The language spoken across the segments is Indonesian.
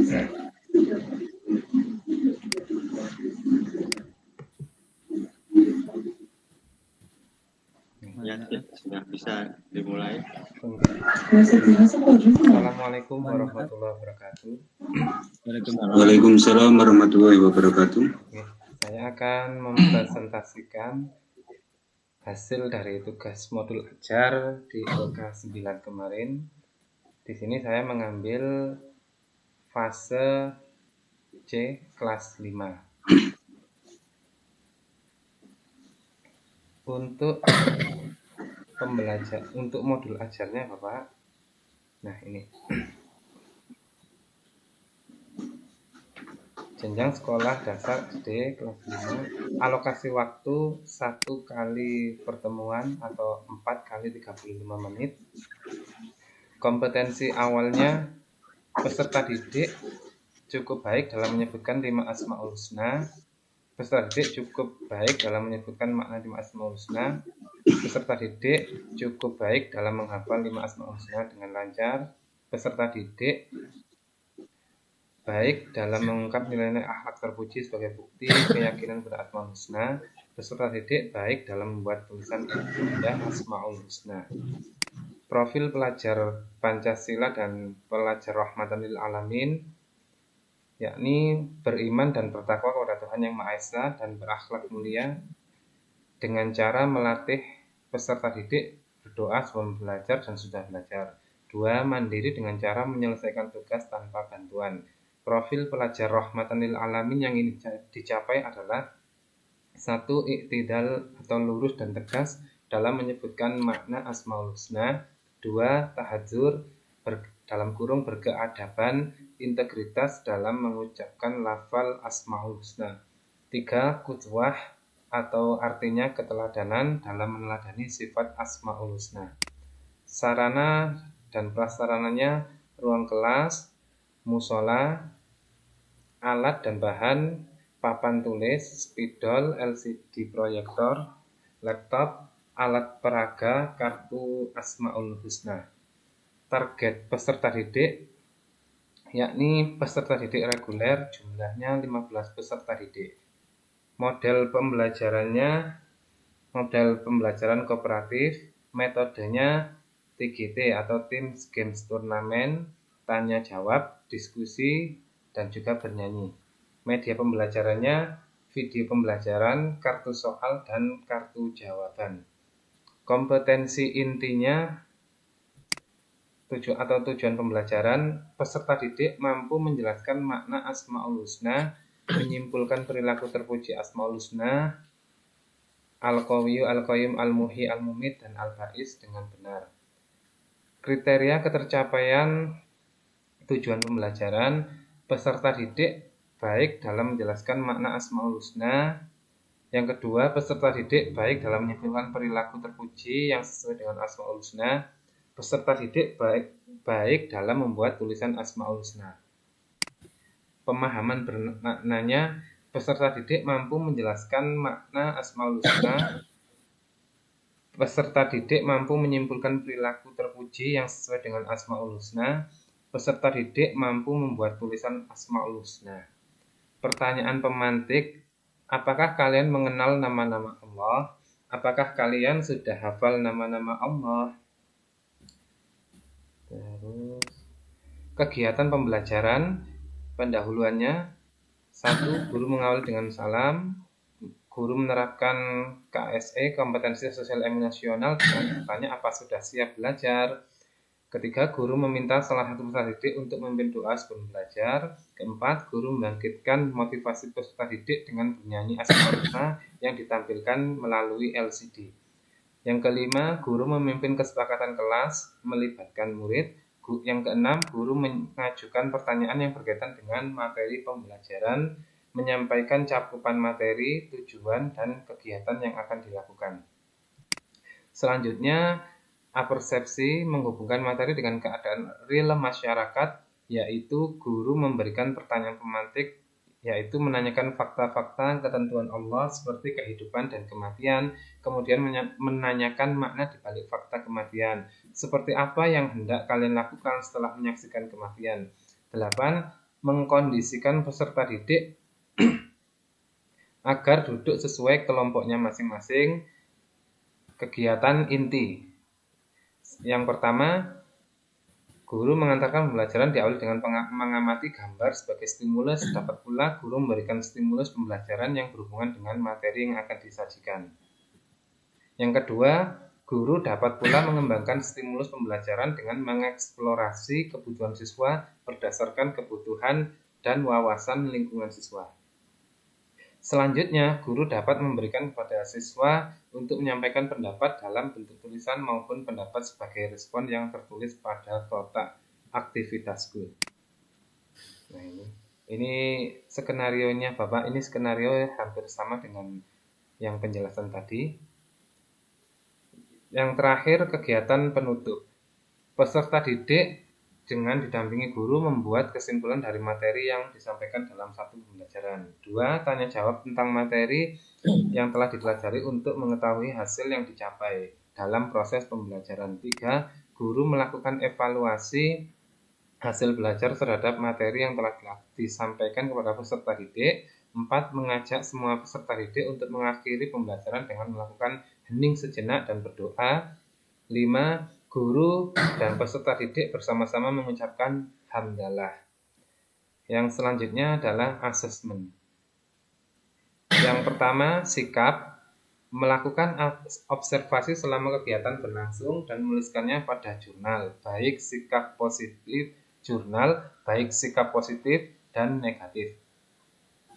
Ya, sudah bisa dimulai. Assalamualaikum warahmatullahi wabarakatuh. Waalaikumsalam warahmatullahi wabarakatuh. Saya akan mempresentasikan hasil dari tugas modul ajar di LK 9 kemarin. Di sini saya mengambil fase C kelas 5. Untuk modul ajarnya Bapak. Nah, ini. Jenjang sekolah dasar SD kelas 5, alokasi waktu 1 kali pertemuan atau 4 kali 35 menit. Kompetensi awalnya, peserta didik cukup baik dalam menyebutkan 5 asmaul husna. Peserta didik cukup baik dalam menyebutkan makna 5 asmaul husna. Peserta didik cukup baik dalam menghafal 5 asmaul husna dengan lancar. Peserta didik baik dalam mengungkap nilai-nilai akhlak terpuji sebagai bukti keyakinan pada asmaul husna. Peserta didik baik dalam membuat tulisan indah asmaul husna. Profil pelajar Pancasila dan pelajar rahmatan lil alamin, yakni beriman dan bertakwa kepada Tuhan Yang Maha Esa dan berakhlak mulia dengan cara melatih peserta didik berdoa sebelum belajar dan sudah belajar. 2. Mandiri dengan cara menyelesaikan tugas tanpa bantuan. Profil pelajar rahmatan lil alamin yang ingin dicapai adalah 1. Iktidal atau lurus dan tegas dalam menyebutkan makna asmaul husna. 2. Tahadzur dalam kurung berkeadaban, integritas dalam mengucapkan lafal asmaul husna. 3. Qudwah atau artinya keteladanan dalam meneladani sifat asmaul husna. Sarana dan prasarananya ruang kelas, musola, alat dan bahan, papan tulis, spidol, LCD proyektor, laptop, alat peraga, kartu asmaul husna. Target peserta didik yakni peserta didik reguler, jumlahnya 15 peserta didik. Model pembelajaran kooperatif, metodenya TGT atau Teams Games Turnamen, tanya jawab, diskusi, dan juga bernyanyi. Media pembelajarannya video pembelajaran, kartu soal, dan kartu jawaban. Kompetensi intinya tujuan pembelajaran, peserta didik mampu menjelaskan makna asmaul husna, menyimpulkan perilaku terpuji asmaul husna, al-qawiyyu, al-qayyum, al-muhyi, al-mumit, dan al-ba'is dengan benar. Kriteria ketercapaian tujuan pembelajaran, peserta didik baik dalam menjelaskan makna asmaul husna. Yang kedua, peserta didik baik dalam menyimpulkan perilaku terpuji yang sesuai dengan asmaul husna. Peserta didik baik dalam membuat tulisan asmaul husna. Pemahaman bermaknanya, peserta didik mampu menjelaskan makna asmaul husna. Peserta didik mampu menyimpulkan perilaku terpuji yang sesuai dengan asmaul husna. Peserta didik mampu membuat tulisan asmaul husna. Pertanyaan pemantik, apakah kalian mengenal nama-nama Allah? Apakah kalian sudah hafal nama-nama Allah? Terus, kegiatan pembelajaran, pendahuluannya, 1. Guru mengawali dengan salam. Guru menerapkan KSE, kompetensi sosial emosional, dengan bertanya apa sudah siap belajar. Ketiga, guru meminta salah satu peserta didik untuk memimpin doa sebelum belajar. Keempat, guru membangkitkan motivasi peserta didik dengan bernyanyi asmaul husna yang ditampilkan melalui LCD. Yang kelima, guru memimpin kesepakatan kelas melibatkan murid. Yang keenam, guru mengajukan pertanyaan yang berkaitan dengan materi pembelajaran, menyampaikan cakupan materi, tujuan, dan kegiatan yang akan dilakukan. Selanjutnya, apersepsi menghubungkan materi dengan keadaan real masyarakat, yaitu guru memberikan pertanyaan pemantik, yaitu menanyakan fakta-fakta ketentuan Allah seperti kehidupan dan kematian, kemudian menanyakan makna di balik fakta kematian. Seperti apa yang hendak kalian lakukan setelah menyaksikan kematian? 8. mengkondisikan peserta didik agar duduk sesuai kelompoknya masing-masing. Kegiatan inti. Yang pertama, guru mengantarkan pembelajaran diawali dengan mengamati gambar sebagai stimulus. Dapat pula guru memberikan stimulus pembelajaran yang berhubungan dengan materi yang akan disajikan. Yang kedua, guru dapat pula mengembangkan stimulus pembelajaran dengan mengeksplorasi kebutuhan siswa berdasarkan kebutuhan dan wawasan lingkungan siswa. Selanjutnya, guru dapat memberikan kepada siswa untuk menyampaikan pendapat dalam bentuk tulisan maupun pendapat sebagai respon yang tertulis pada kotak aktivitasku. Nah, ini skenarionya Bapak, ini skenario hampir sama dengan yang penjelasan tadi. Yang terakhir, kegiatan penutup. Peserta didik dengan didampingi guru membuat kesimpulan dari materi yang disampaikan dalam satu pembelajaran. 2. Tanya jawab tentang materi yang telah dipelajari untuk mengetahui hasil yang dicapai dalam proses pembelajaran. 3. Guru melakukan evaluasi hasil belajar terhadap materi yang telah disampaikan kepada peserta didik. 4. Mengajak semua peserta didik untuk mengakhiri pembelajaran dengan melakukan hening sejenak dan berdoa. 5. Guru dan peserta didik bersama-sama mengucapkan hamdalah. Yang selanjutnya adalah asesmen. Yang pertama, sikap. Melakukan observasi selama kegiatan berlangsung dan menuliskannya pada jurnal, baik sikap positif dan negatif.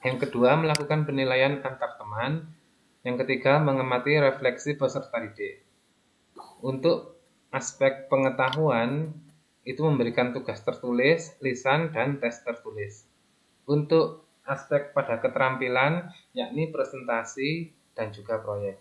Yang kedua, melakukan penilaian antar teman. Yang ketiga, mengamati refleksi peserta didik. Untuk aspek pengetahuan, itu memberikan tugas tertulis, lisan, dan tes tertulis. Untuk aspek pada keterampilan, yakni presentasi dan juga proyek.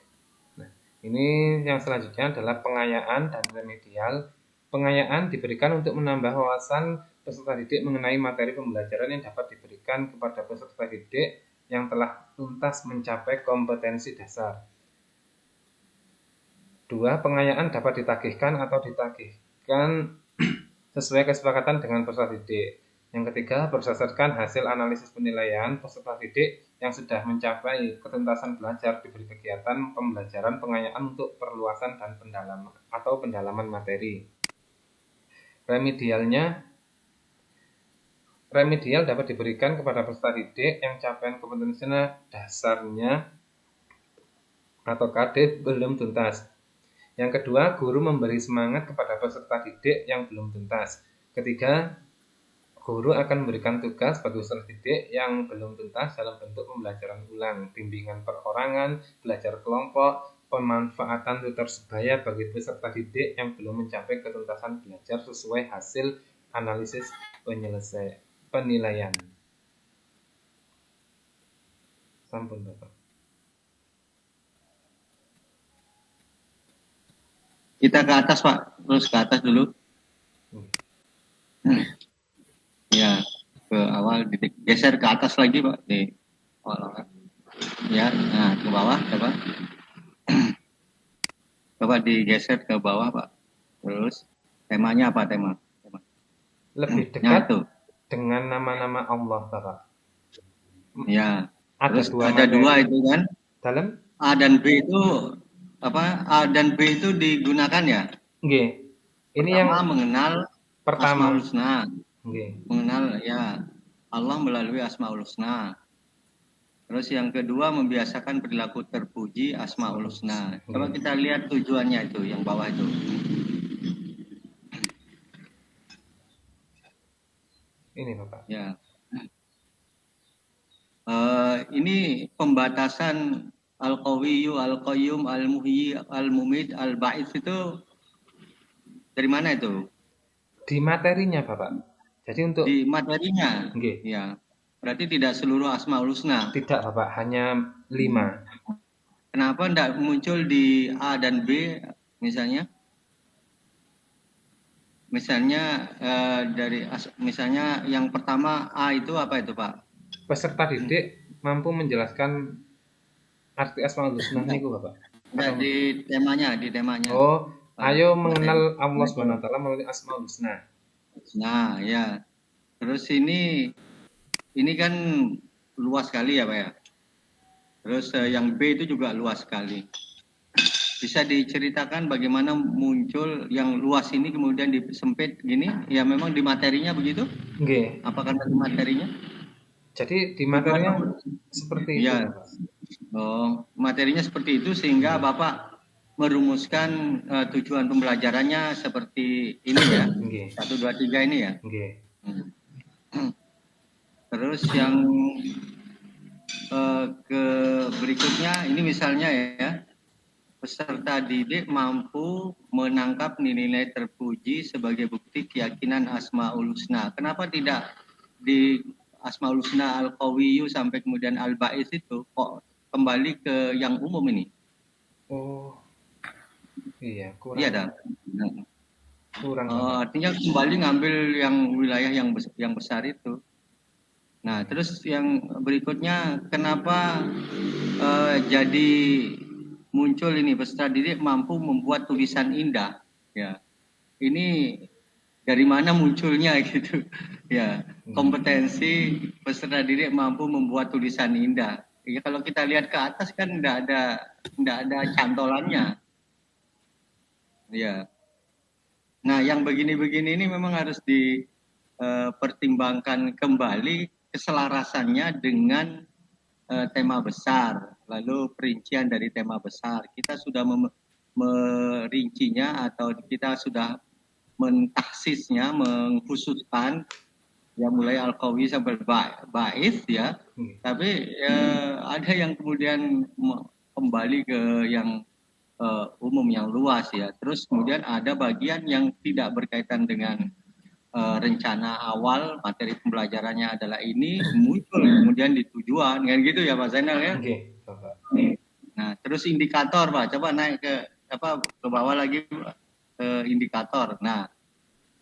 Nah, ini yang selanjutnya adalah pengayaan dan remedial. Pengayaan diberikan untuk menambah wawasan peserta didik mengenai materi pembelajaran yang dapat diberikan kepada peserta didik yang telah tuntas mencapai kompetensi dasar. 2. Pengayaan dapat ditagihkan atau ditagihkan sesuai kesepakatan dengan peserta didik. Yang ketiga, berdasarkan hasil analisis penilaian, peserta didik yang sudah mencapai ketuntasan belajar diberi kegiatan pembelajaran pengayaan untuk perluasan dan pendalaman materi. Remedial dapat diberikan kepada peserta didik yang capaian kompetensi dasarnya atau KD belum tuntas. Yang kedua, guru memberi semangat kepada peserta didik yang belum tuntas. Ketiga, guru akan memberikan tugas bagi peserta didik yang belum tuntas dalam bentuk pembelajaran ulang, bimbingan perorangan, belajar kelompok, pemanfaatan tutor sebaya bagi peserta didik yang belum mencapai ketuntasan belajar sesuai hasil analisis penilaian. Sampun, Bapak. Kita ke atas, Pak. Terus ke atas dulu. Ya, ke awal. Geser ke atas lagi, Pak. Di awal. Ya, nah, ke bawah, coba. Coba digeser ke bawah, Pak. Terus, temanya apa tema? Lebih dekat dengan nama-nama Allah, Bapak. Ya. Ada dua itu kan? Dalam A dan B itu apa? A dan B itu digunakan ya? Nggih. Ini pertama, yang mengenal pertama. Asmaul Husna. Nggih. Mengenal ya Allah melalui Asmaul Husna. Terus yang kedua, membiasakan perilaku terpuji Asmaul Husna. Coba kita lihat tujuannya itu, yang bawah itu. Ini, Bapak. Ya. Ini pembatasan Al-Qawiyyu, Al-Qayyum, Al-Muhyi, Al-Mumid, Al-Ba'its itu dari mana itu? Di materinya, Bapak. Jadi untuk di materinya. Nggih. Ya. Berarti tidak seluruh Asmaul Husna. Tidak, Bapak, hanya 5. Kenapa tidak muncul di A dan B misalnya? Misalnya misalnya yang pertama A itu apa itu, Pak? Peserta didik mampu menjelaskan arti Asmaul Husna niku, Bapak. Enggak, di temanya. Oh, ayo mengenal Allah SWT melalui Asmaul Husna. Nah, ya. Terus ini ini kan luas sekali ya Pak ya. Terus yang B itu juga luas sekali. Bisa diceritakan bagaimana muncul yang luas ini kemudian disempit gini? Ya memang di materinya begitu? Nggih. Apakah di materinya? Jadi di materinya seperti itu, Ya. Pak. Oh, materinya seperti itu sehingga Bapak merumuskan tujuan pembelajarannya seperti ini ya. Nggih. 1, 2, 3 ini ya. Nggih. Terus yang ke berikutnya ini misalnya ya, peserta didik mampu menangkap nilai-nilai terpuji sebagai bukti keyakinan Asmaul Husna. Kenapa tidak di Asmaul Husna Al-Qawiyyu sampai kemudian Al-Ba'is itu kok kembali ke yang umum ini? Oh, iya, kurang. Iya dah. Kurang. Artinya kembali ngambil yang wilayah yang besar itu. Nah, terus yang berikutnya, kenapa jadi muncul ini peserta didik mampu membuat tulisan indah? Ya, ini dari mana munculnya gitu? Ya, kompetensi peserta didik mampu membuat tulisan indah. Ya, kalau kita lihat ke atas kan tidak ada cantolannya. Ya. Nah, yang begini-begini ini memang harus dipertimbangkan kembali keselarasannya dengan tema besar, lalu perincian dari tema besar. Kita sudah merincinya atau kita sudah mentaksisnya, mengkhususkan ya mulai Al-Qawi sampai Ba'is ya. Tapi ada yang kemudian kembali ke yang umum yang luas ya. Terus kemudian ada bagian yang tidak berkaitan dengan rencana awal materi pembelajarannya adalah ini muncul kemudian di tujuan kan gitu ya Pak Zainal ya. Oke, Bapak. Nah, terus indikator Pak, coba naik ke bawah lagi indikator. Nah,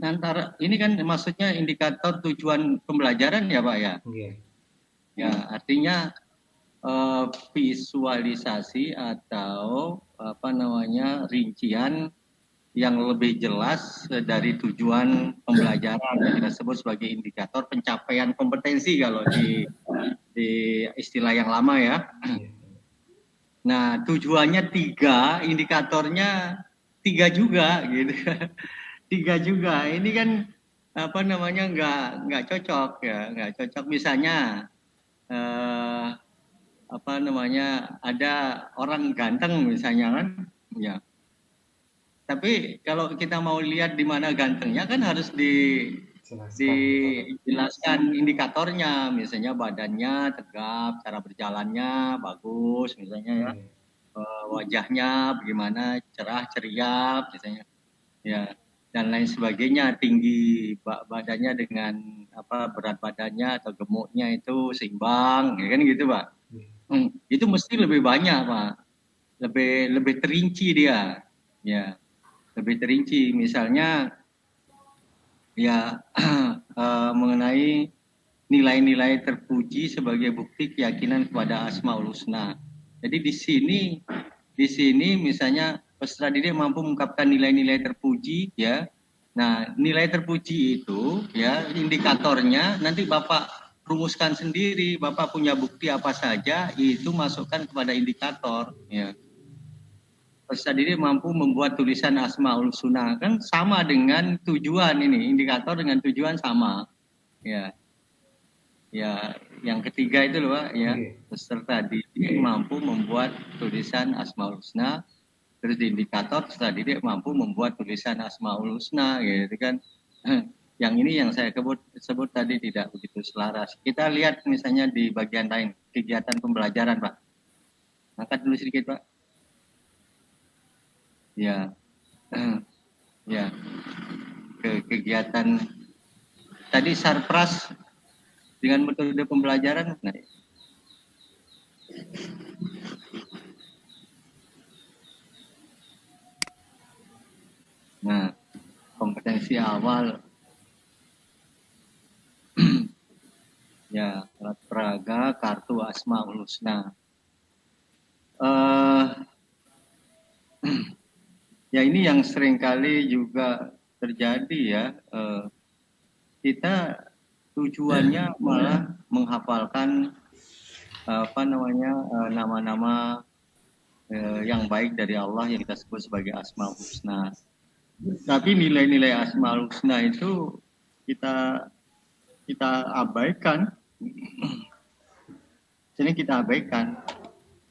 antara ini kan maksudnya indikator tujuan pembelajaran ya Pak ya. Oke. Ya, artinya visualisasi atau rincian yang lebih jelas dari tujuan pembelajaran yang kita sebut sebagai indikator pencapaian kompetensi kalau di istilah yang lama ya. Nah, tujuannya 3, indikatornya 3 juga gitu. 3 juga. Ini kan nggak cocok ya, nggak cocok. Misalnya ada orang ganteng misalnya kan, ya. Tapi kalau kita mau lihat di mana gantengnya kan harus dijelaskan indikatornya, misalnya badannya tegap, cara berjalannya bagus, misalnya ya, wajahnya bagaimana, cerah ceria, misalnya, ya, dan lain sebagainya, tinggi badannya dengan berat badannya atau gemuknya itu seimbang, ya kan gitu Pak. Itu mesti lebih banyak Pak, lebih terinci dia, ya. Lebih terinci, misalnya ya mengenai nilai-nilai terpuji sebagai bukti keyakinan kepada Asmaul Husna. Jadi di sini misalnya peserta didik mampu mengungkapkan nilai-nilai terpuji ya. Nah, nilai terpuji itu ya indikatornya nanti Bapak rumuskan sendiri, Bapak punya bukti apa saja itu masukkan kepada indikator ya. Peserta didik mampu membuat tulisan Asmaul Husna, kan sama dengan tujuan ini, indikator dengan tujuan sama. Ya. Ya, yang ketiga itu loh Pak, ya. Peserta didik mampu membuat tulisan Asmaul Husna, terus di indikator peserta didik mampu membuat tulisan Asmaul Husna gitu kan. Yang ini yang saya sebut tadi tidak begitu selaras. Kita lihat misalnya di bagian lain, kegiatan pembelajaran Pak. Angkat dulu sedikit Pak. Ya, ya, kegiatan tadi sarpras dengan metode pembelajaran. Nah, kompetensi awal, ya, alat peraga, kartu Asmaul Husna. Ya ini yang seringkali juga terjadi ya, kita tujuannya malah menghafalkan nama-nama yang baik dari Allah yang kita sebut sebagai Asmaul Husna. Tapi nilai-nilai Asmaul Husna itu kita abaikan. Sini kita abaikan.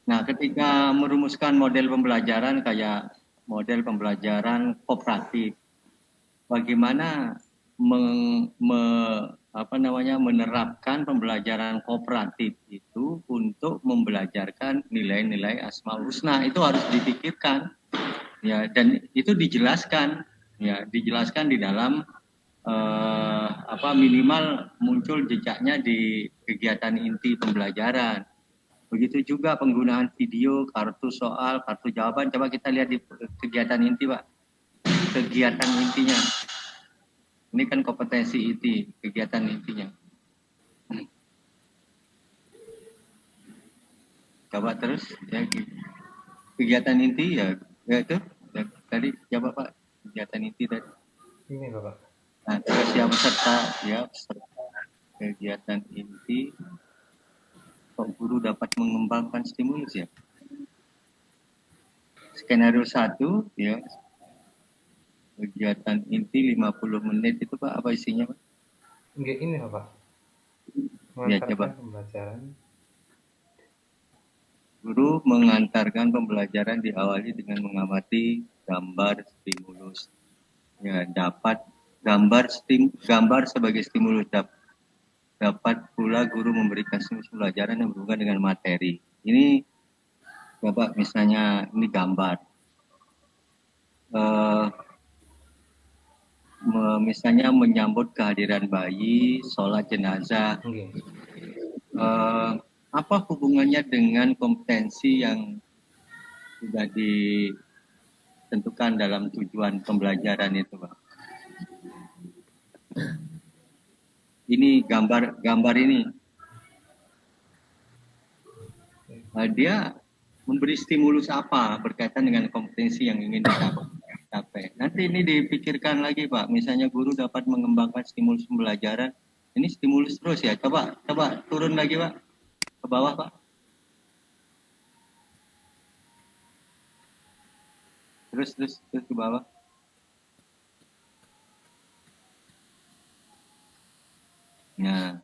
Nah, ketika merumuskan model pembelajaran kayak model pembelajaran kooperatif, bagaimana menerapkan pembelajaran kooperatif itu untuk membelajarkan nilai-nilai Asmaul Husna, itu harus dipikirkan, ya, dan itu dijelaskan di dalam minimal muncul jejaknya di kegiatan inti pembelajaran. Begitu juga penggunaan video, kartu soal, kartu jawaban. Coba kita lihat di kegiatan inti, Pak. Kegiatan intinya. Ini kan kompetensi inti, kegiatan intinya. Coba terus, ya, kegiatan inti ya itu. Ya, tadi coba Pak, kegiatan inti tadi. Ini Bapak. Nah, terus yang peserta kegiatan inti, kok guru dapat mengembangkan stimulus ya. Skenario 1 ya, kegiatan inti 50 menit itu Pak, apa isinya Pak? Enggak, ini Bapak. Ya, coba. Pembelajaran. Guru mengantarkan pembelajaran diawali dengan mengamati gambar stimulus. Ya, dapat gambar sebagai stimulus. Dapat pula guru memberikan stimulus pembelajaran yang berhubungan dengan materi. Ini Bapak, misalnya ini gambar. Misalnya menyambut kehadiran bayi, sholat jenazah. Okay. Apa hubungannya dengan kompetensi yang sudah ditentukan dalam tujuan pembelajaran itu, Pak? Ini gambar ini. Dia memberi stimulus apa berkaitan dengan kompetensi yang ingin dicapai. Nanti ini dipikirkan lagi, Pak. Misalnya guru dapat mengembangkan stimulus pembelajaran. Ini stimulus terus ya. Coba turun lagi, Pak. Ke bawah, Pak. Terus ke bawah. Nah,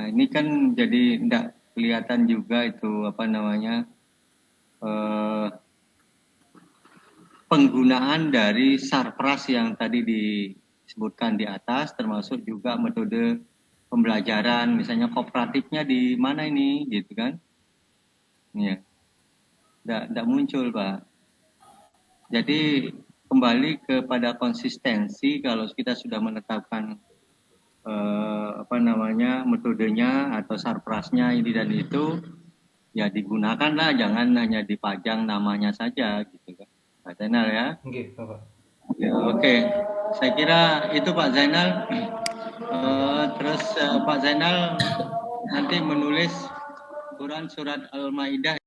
ini kan jadi tidak kelihatan juga itu penggunaan dari sarpras yang tadi disebutkan di atas, termasuk juga metode pembelajaran, misalnya kooperatifnya di mana ini, gitu kan? Ya, tidak muncul, Pak. Jadi kembali kepada konsistensi. Kalau kita sudah menetapkan metodenya atau sarprasnya ini dan itu, ya digunakanlah, jangan hanya dipajang namanya saja, gitu kan, Pak Zainal ya. Oke, Bapak. Ya, oke. Saya kira itu Pak Zainal. Terus Pak Zainal nanti menulis Quran surat Al-Maidah